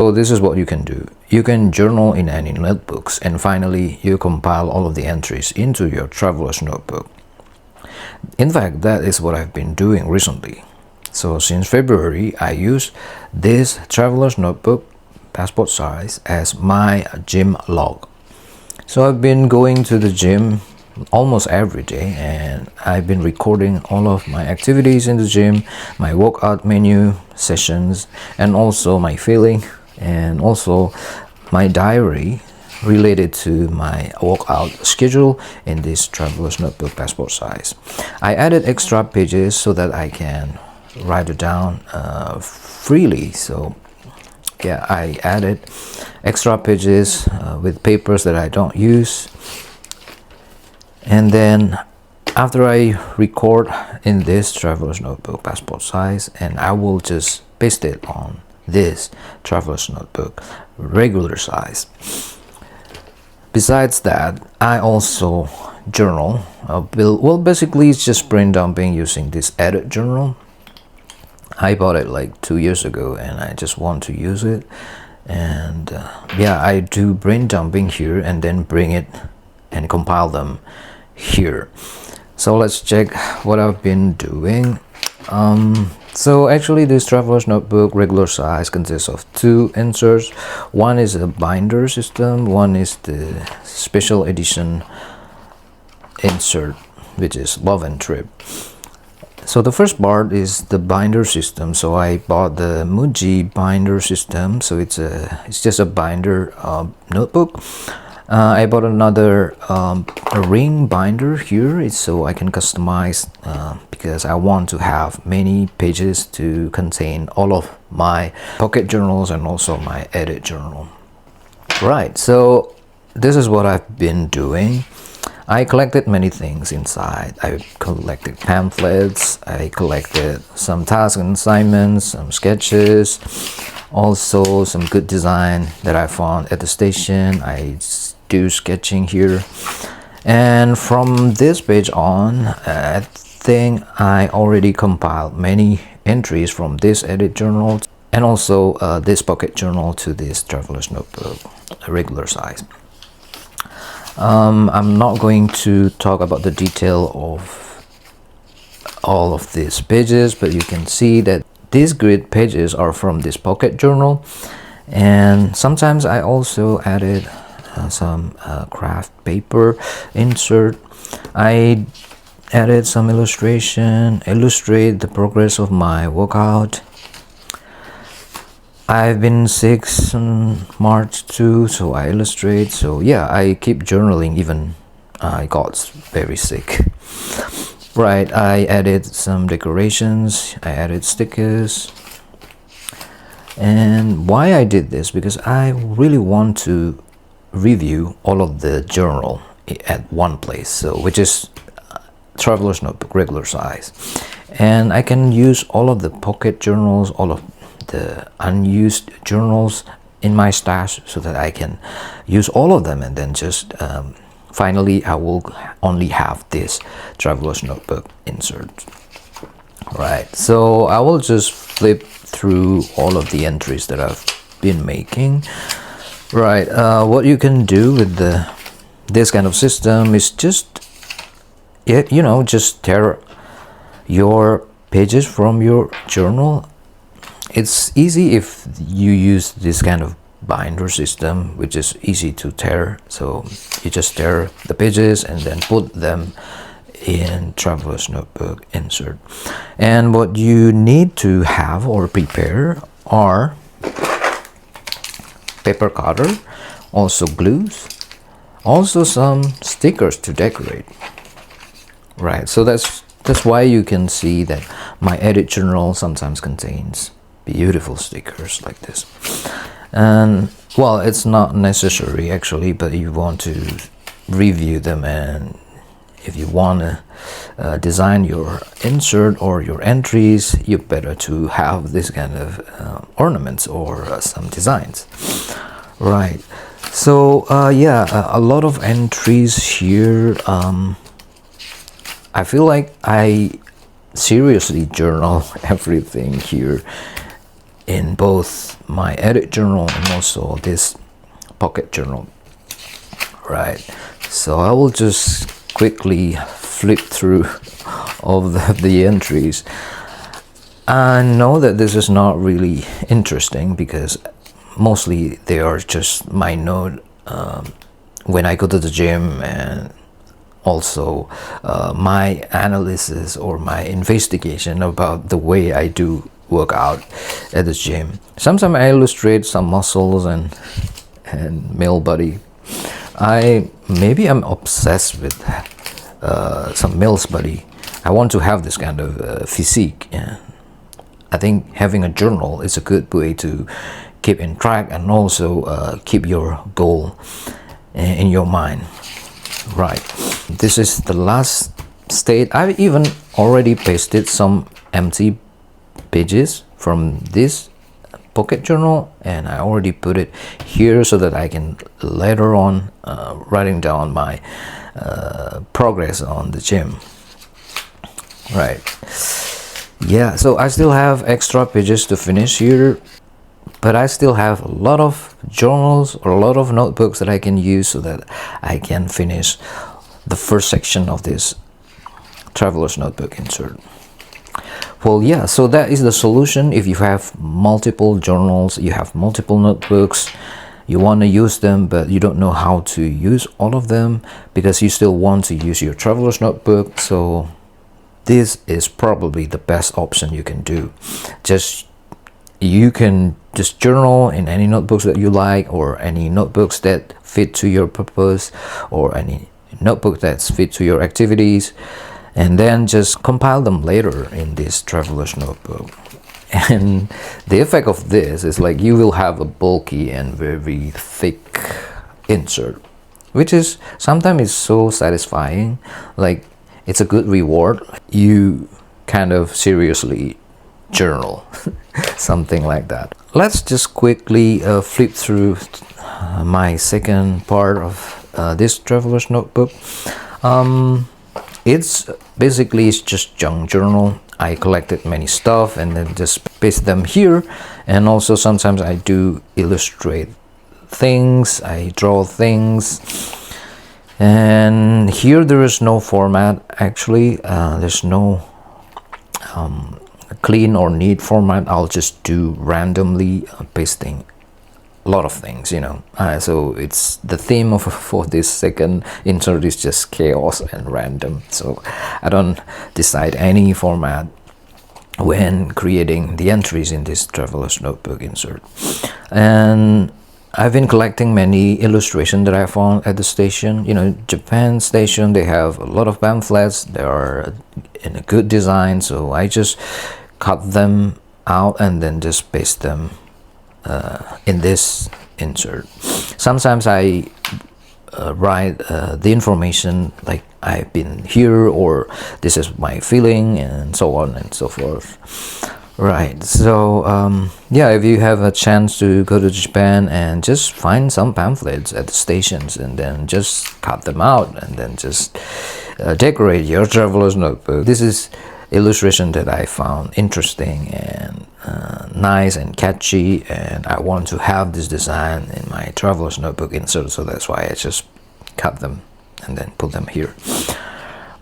So this is what you can do. You can journal in any notebooks, and finally you compile all of the entries into your traveler's notebook. In fact, that is what I've been doing recently. So since February, I use this traveler's notebook, passport size, as my gym log. So I've been going to the gym almost every day, and I've been recording all of my activities in the gym, my workout menu sessions, and also my feeling, and also my diary related to my workout schedule in this traveler's notebook, passport size. I added extra pages so that I can write it down freely. So yeah, I added extra pages with papers that I don't use, and then after I record in this traveler's notebook, passport size, and I will just paste it on this traveler's notebook, regular size. Besides that, I also journal. Well, basically it's just brain-dumping using this edit journal. I bought it like 2 years ago, and I just want to use it. And yeah, I do brain-dumping here and then bring it and compile them here. So let's check what I've been doing. So actually this traveler's notebook regular size consists of 2 inserts. One is a binder system, one is the special edition insert, which is Love and Trip. So the first part is the binder system. So I bought the Muji binder system. So it's just a binder notebook. I bought another a ring binder here. It's so I can customize because I want to have many pages to contain all of my pocket journals and also my edit journal. Right, so this is what I've been doing. I collected many things inside. I collected pamphlets, I collected some tasks and assignments, some sketches, also some good design that I found at the station. I do sketching here, and from this page on, I think I already compiled many entries from this edit journal and also this pocket journal to this traveler's notebook, a regular size. I'm not going to talk about the detail of all of these pages, but you can see that these grid pages are from this pocket journal, and sometimes I also added some craft paper insert. I added some illustration, illustrate the progress of my workout. I've been sick on March 2, so I illustrate. So yeah, I keep journaling even I got very sick. Right, I added some decorations, I added stickers. And why I did this, because I really want to review all of the journal at one place, so which is traveler's notebook regular size, and I can use all of the pocket journals, all of the unused journals in my stash, so that I can use all of them, and then just finally I will only have this traveler's notebook insert. Right, so I will just flip through all of the entries that I've been making. Right, what you can do with this kind of system is just, you know, just tear your pages from your journal. It's easy if you use this kind of binder system, which is easy to tear. So you just tear the pages and then put them in traveler's notebook insert. And what you need to have or prepare are paper cutter, also glues, also some stickers to decorate. Right, so that's why you can see that my edit journal sometimes contains beautiful stickers like this. And well, it's not necessary actually, but you want to review them, and if you want to design your insert or your entries, you better to have this kind of ornaments or some designs. Right, so yeah, a lot of entries here. I feel like I seriously journal everything here in both my edit journal and also this pocket journal. Right, so I will just quickly flip through all the entries. I know that this is not really interesting because mostly they are just my note when I go to the gym, and also my analysis or my investigation about the way I do work out at the gym. Sometimes I illustrate some muscles and male body. Maybe I'm obsessed with some male's body. I want to have this kind of physique. Yeah. I think having a journal is a good way to keep in track and also keep your goal in your mind. Right, this is the last state. I even already pasted some empty pages from this pocket journal, and I already put it here so that I can later on writing down my progress on the gym. Right, yeah, so I still have extra pages to finish here, but I still have a lot of journals or a lot of notebooks that I can use so that I can finish the first section of this traveler's notebook insert. Well, yeah, so that is the solution. If you have multiple journals, you have multiple notebooks, you want to use them but you don't know how to use all of them because you still want to use your traveler's notebook, so this is probably the best option you can do. You can just journal in any notebooks that you like, or any notebooks that fit to your purpose, or any notebook that's fit to your activities, and then just compile them later in this traveler's notebook. And the effect of this is like you will have a bulky and very thick insert, which is sometimes is so satisfying. Like, it's a good reward. You kind of seriously journal something like that. Let's just quickly flip through my second part of this traveler's notebook. It's just junk journal. I collected many stuff and then just paste them here, and also sometimes I do illustrate things, I draw things. And here there is no format actually. There's no clean or neat format. I'll just do randomly pasting a lot of things, you know. So it's the theme for this second insert is just chaos and random. So I don't decide any format when creating the entries in this traveler's notebook insert. And I've been collecting many illustrations that I found at the station. You know, Japan station, they have a lot of pamphlets. They are in a good design, so I just cut them out and then just paste them in this insert. Sometimes I write the information like I've been here, or this is my feeling, and so on and so forth. Right, so yeah, if you have a chance to go to Japan and just find some pamphlets at the stations and then just cut them out and then just decorate your traveler's notebook. This is illustration that I found interesting and nice and catchy, and I want to have this design in my traveler's notebook insert, so that's why I just cut them and then put them here.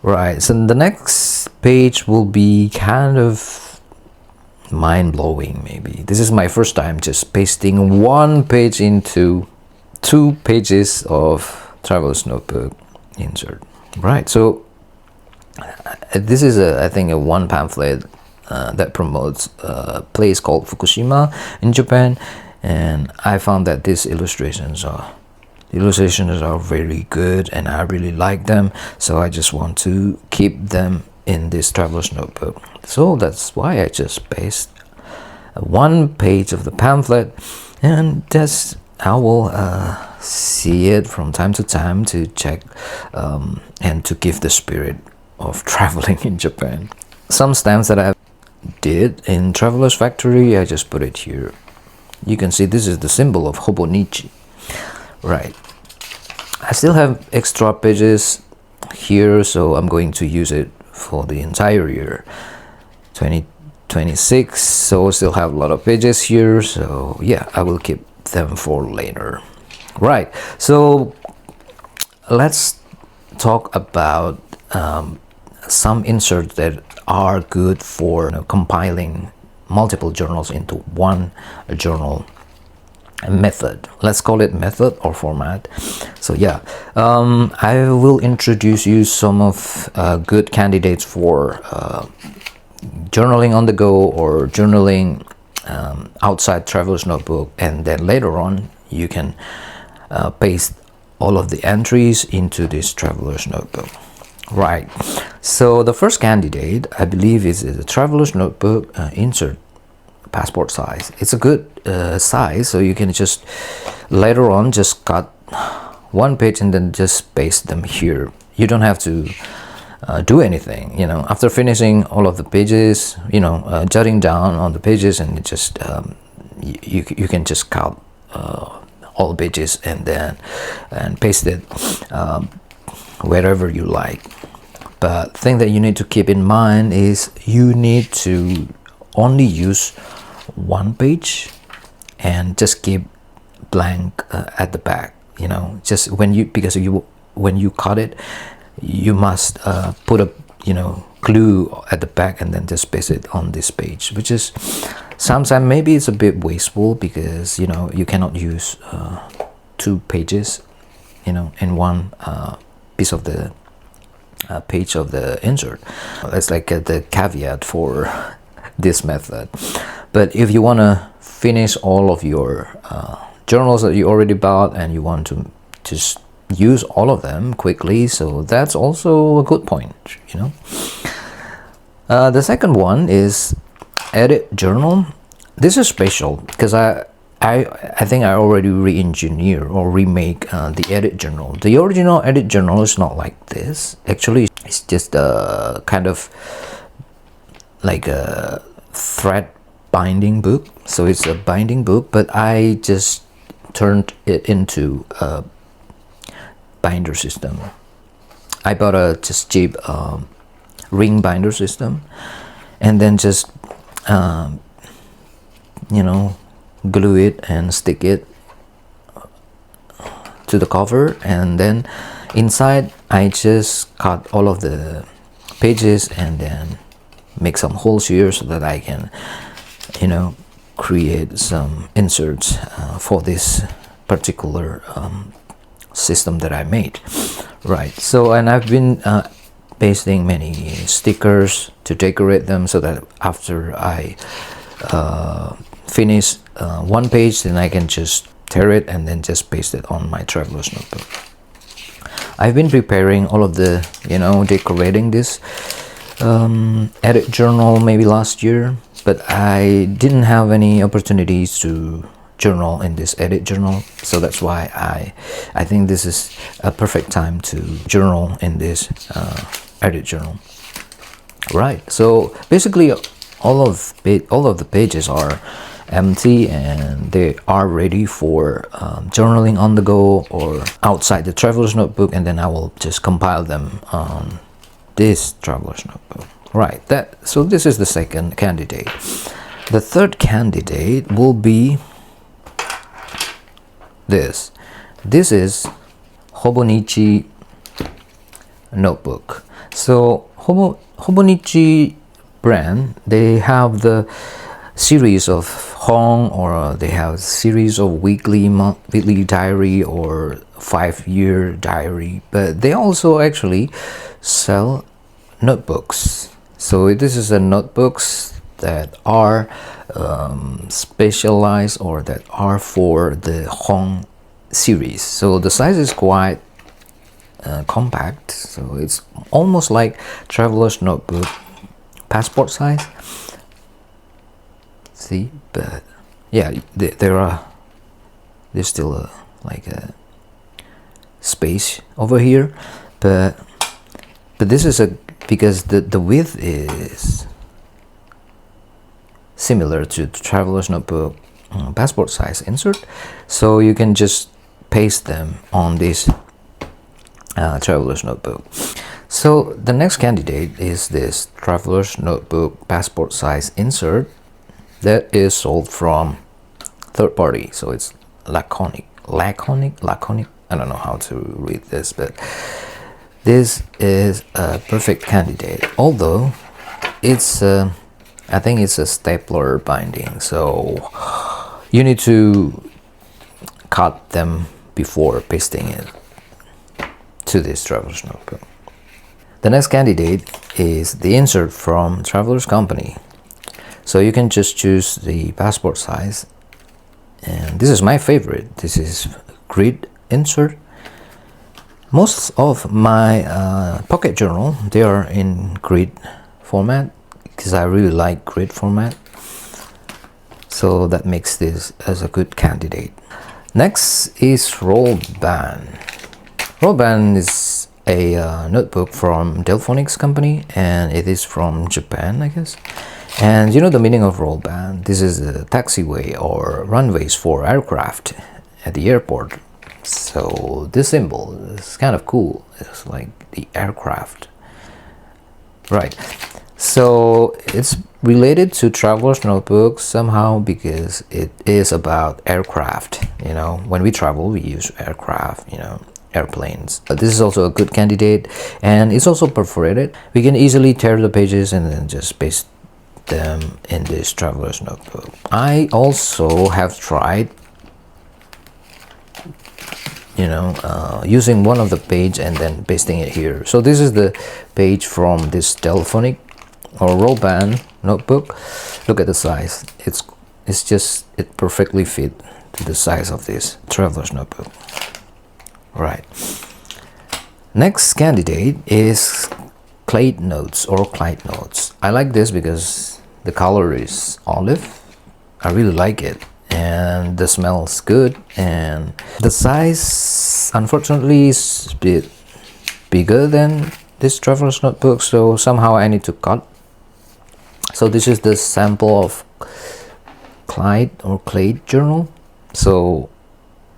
Right, so the next page will be kind of mind-blowing. Maybe this is my first time just pasting one page into 2 pages of traveler's notebook insert. Right, so this is I think a one pamphlet that promotes a place called Fukushima in Japan, and I found that these illustrations are very good and I really like them, so I just want to keep them in this traveler's notebook. So that's why I just paste one page of the pamphlet, and that's I will see it from time to time to check and to give the spirit of traveling in Japan. Some stamps that I did in Traveler's Factory, I just put it here. You can see this is the symbol of Hobonichi. Right, I still have extra pages here, so I'm going to use it for the entire year 20 26, so still have a lot of pages here, so yeah, I will keep them for later. Right, so let's talk about some inserts that are good for compiling multiple journals into one journal method. Let's call it method or format. So yeah, I will introduce you some of good candidates for journaling on the go or journaling outside traveler's notebook, and then later on you can paste all of the entries into this traveler's notebook. Right, so the first candidate I believe is a traveler's notebook insert passport size. It's a good size, so you can just later on just cut one page and then just paste them here. You don't have to do anything, after finishing all of the pages, jotting down on the pages, and just you can just cut all pages and paste it wherever you like. But the thing that you need to keep in mind is you need to only use one page and just keep blank at the back, just when you cut it, you must put a glue at the back and then just paste it on this page, which is sometimes maybe it's a bit wasteful because you cannot use two pages in one piece of the page of the insert. That's like the caveat for this method. But if you want to finish all of your journals that you already bought and you want to just use all of them quickly, so that's also a good point. The second one is edit journal. This is special because I think I already re-engineer or remake the edit journal. The original edit journal is not like this. Actually, it's just a kind of like a thread binding book. So it's a binding book, but I just turned it into a binder system. I bought a just cheap ring binder system, and then just glue it and stick it to the cover, and then inside I just cut all of the pages and then make some holes here so that I can create some inserts for this particular system that I made. Right, so and I've been pasting many stickers to decorate them so that after I finish one page, then I can just tear it and then just paste it on my traveler's notebook. I've been preparing all of the decorating this edit journal maybe last year, but I didn't have any opportunities to journal in this edit journal, so that's why I think this is a perfect time to journal in this edit journal. Right, so basically all of the pages are empty and they are ready for journaling on the go or outside the traveler's notebook, and then I will just compile them on this traveler's notebook. Right, so this is the second candidate. The third candidate will be this is Hobonichi notebook. So Hobonichi brand, they have the series of Hong, or they have series of weekly diary or 5-year diary, but they also actually sell notebooks. So this is a notebooks that are specialized or that are for the Hong series. So the size is quite compact, so it's almost like traveler's notebook passport size. See, but yeah, there's still like a space over here, but this is because the width is similar to the traveler's notebook passport size insert, so you can just paste them on this traveler's notebook. So the next candidate is this traveler's notebook passport size insert that is sold from third party. So it's laconic. I don't know how to read this, but this is a perfect candidate. Although it's I think it's a stapler binding, so you need to cut them before pasting it to this traveler's notebook. The next candidate is the insert from Traveler's Company. So you can just choose the passport size, and this is my favorite. This is grid insert. Most of my pocket journal, they are in grid format because I really like grid format. So that makes this as a good candidate. Next is roll band. Roll band is a notebook from Delphonics company, and it is from Japan, I guess. And you know the meaning of roll band. This is a taxiway or runways for aircraft at the airport. So this symbol is kind of cool. It's like the aircraft, right? So it's related to traveler's notebook somehow because it is about aircraft. You know, when we travel, we use aircraft, you know, airplanes. But this is also a good candidate, and it's also perforated. We can easily tear the pages and then just paste them in this traveler's notebook. I also have tried, you know, using one of the page and then pasting it here. So this is the page from this telephonic or roll band notebook. Look at the size. It perfectly fit to the size of this traveler's notebook. Right. Next candidate is Clyde notes or Clyde notes. I like this because the color is olive. I really like it, and the smell's good, and the size unfortunately is a bit bigger than this traveler's notebook, so somehow I need to cut. So this is the sample of Clyde or Clyde journal. So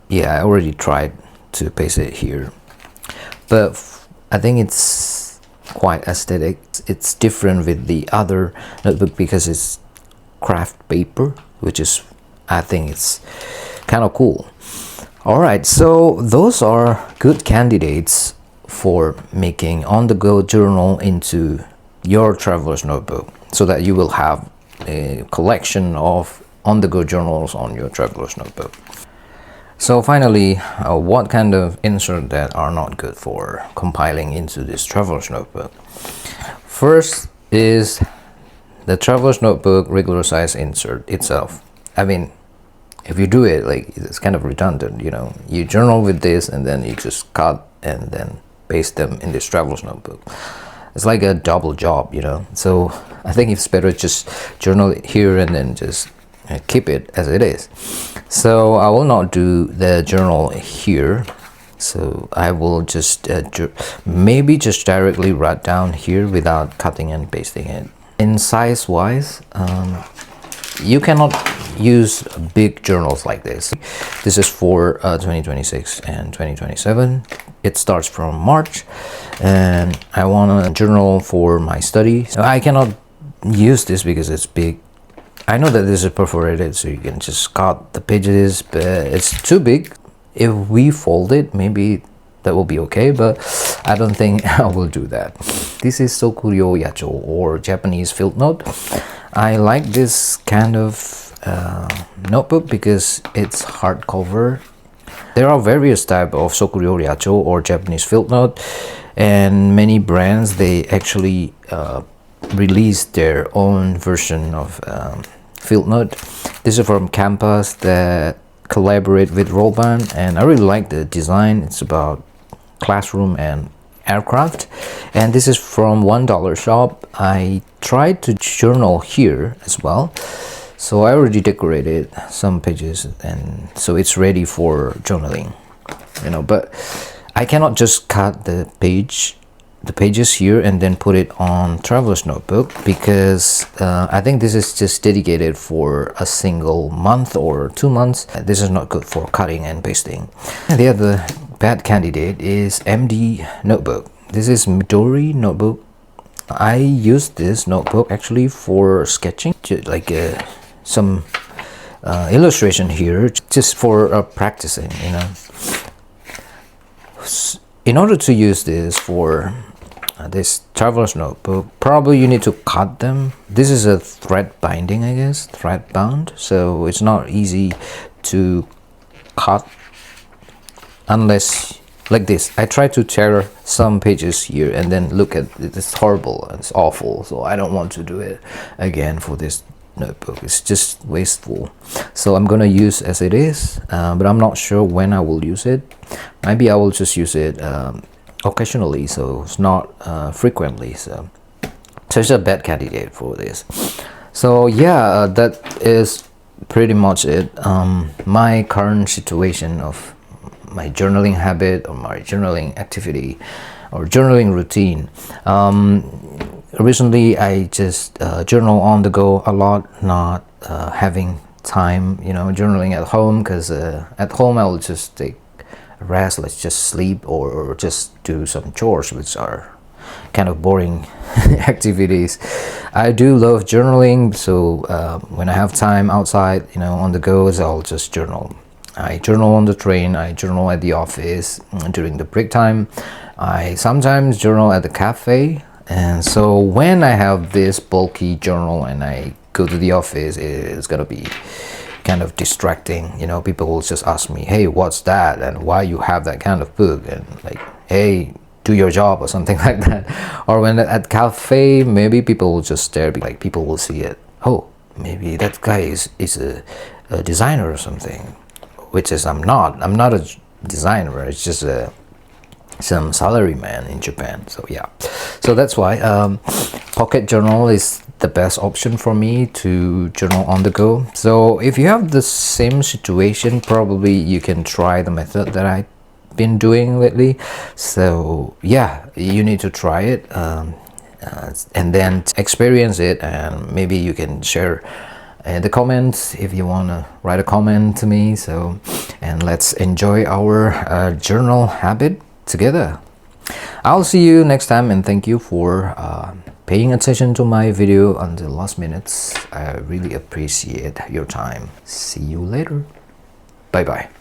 yeah, I already tried to paste it here, but I think it's quite aesthetic. It's different with the other notebook because it's craft paper, which is, I think it's kind of cool. All right, so those are good candidates for making on-the-go journal into your traveler's notebook, so that you will have a collection of on-the-go journals on your traveler's notebook. So finally, what kind of insert that are not good for compiling into this traveler's notebook? First is the traveler's notebook regular size insert itself. I mean, if you do it, like, it's kind of redundant, you know. You journal with this and then you just cut and then paste them in this traveler's notebook. It's like a double job, you know. So I think it's better just journal it here and then just keep it as it is. So I will not do the journal here. So I will just maybe just directly write down here without cutting and pasting it. In size wise, you cannot use big journals like this. This is for 2026 and 2027. It starts from March, and I want a journal for my study. So I cannot use this because it's big. I know that this is perforated, so you can just cut the pages, but it's too big. If we fold it, maybe that will be okay, but I don't think I will do that. This is Sokuryo Yacho, or Japanese field note. I like this kind of notebook because it's hardcover. There are various types of Sokuryo Yacho or Japanese field note, and many brands, they actually release their own version of field note. This is from Campus that collaborate with Rollband, and I really like the design. It's about classroom and aircraft, and this is from $1 shop. I tried to journal here as well, so I already decorated some pages, and so it's ready for journaling, you know. But I cannot just cut the pages here and then put it on traveler's notebook, because I think this is just dedicated for a single month or 2 months. This is not good for cutting and pasting. And the other bad candidate is MD notebook. This is Midori notebook. I use this notebook actually for sketching, like some illustration here, just for practicing, you know. In order to use this for this traveler's notebook, probably you need to cut them. This is a thread binding, I guess, thread bound, so it's not easy to cut unless like this. I try to tear some pages here and then look at it. It's horrible, it's awful, so I don't want to do it again for this notebook. It's just wasteful, so I'm gonna use as it is, but I'm not sure when I will use it. Maybe I will just use it occasionally, so it's not frequently, so it's a bad candidate for this. So yeah, that is pretty much it. My current situation of my journaling habit or my journaling activity or journaling routine. Recently I just journal on the go a lot, not having time, you know, journaling at home, because at home I'll just take a rest, let's just sleep or just do some chores, which are kind of boring activities. I do love journaling, so when I have time outside, you know, on the go, I'll just journal. I journal on the train, I journal at the office during the break time, I sometimes journal at the cafe. And so when I have this bulky journal and I go to the office, it's gonna be kind of distracting, you know. People will just ask me, hey, what's that, and why you have that kind of book, and like, hey, do your job or something like that. Or when at cafe, maybe people will just stare, like people will see it, oh, maybe that guy is a designer or something, which is I'm not a designer, it's just some salary man in Japan. So yeah, so that's why pocket journal is the best option for me to journal on the go. So if you have the same situation, probably you can try the method that I've been doing lately. So yeah, you need to try it and then experience it, and maybe you can share in the comments if you want to write a comment to me. So, and let's enjoy our journal habit together. I'll see you next time, and thank you for paying attention to my video until the last minutes. I really appreciate your time. See you later. Bye bye.